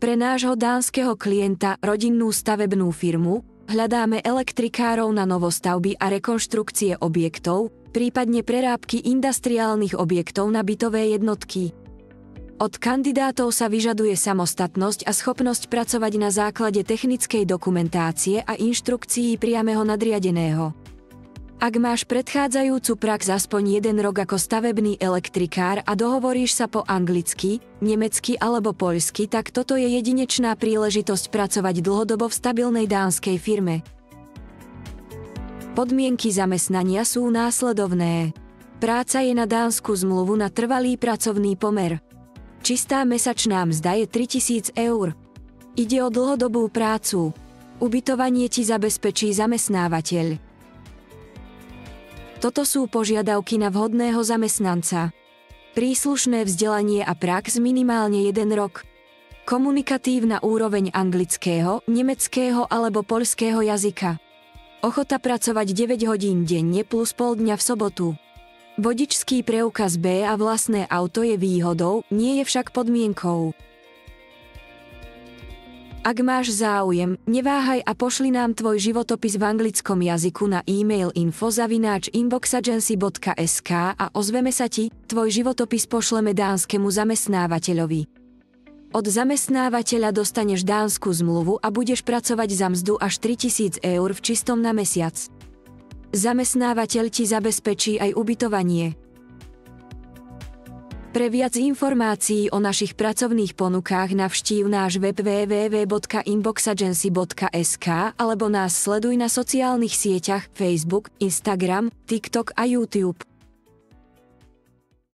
Pre nášho dánskeho klienta, rodinnú stavebnú firmu, hľadáme elektrikárov na novostavby a rekonštrukcie objektov, prípadne prerábky industriálnych objektov na bytové jednotky. Od kandidátov sa vyžaduje samostatnosť a schopnosť pracovať na základe technickej dokumentácie a inštrukcií priameho nadriadeného. Ak máš predchádzajúcu prax aspoň 1 rok ako stavebný elektrikár a dohovoríš sa po anglicky, nemecky alebo poľsky, tak toto je jedinečná príležitosť pracovať dlhodobo v stabilnej dánskej firme. Podmienky zamestnania sú následovné. Práca je na dánsku zmluvu na trvalý pracovný pomer. Čistá mesačná mzda je 3 000 eur. Ide o dlhodobú prácu. Ubytovanie ti zabezpečí zamestnávateľ. Toto sú požiadavky na vhodného zamestnanca. Príslušné vzdelanie a prax minimálne 1 rok. Komunikatívna úroveň anglického, nemeckého alebo poľského jazyka. Ochota pracovať 9 hodín denne plus pol dňa v sobotu. Vodičský preukaz B a vlastné auto je výhodou, nie je však podmienkou. Ak máš záujem, neváhaj a pošli nám tvoj životopis v anglickom jazyku na e-mail info@inboxagency.sk a ozveme sa ti, tvoj životopis pošleme dánskemu zamestnávateľovi. Od zamestnávateľa dostaneš dánsku zmluvu a budeš pracovať za mzdu až 3 000 eur v čistom na mesiac. Zamestnávateľ ti zabezpečí aj ubytovanie. Pre viac informácií o našich pracovných ponukách navštív náš web www.inboxagency.sk alebo nás sleduj na sociálnych sieťach Facebook, Instagram, TikTok a YouTube.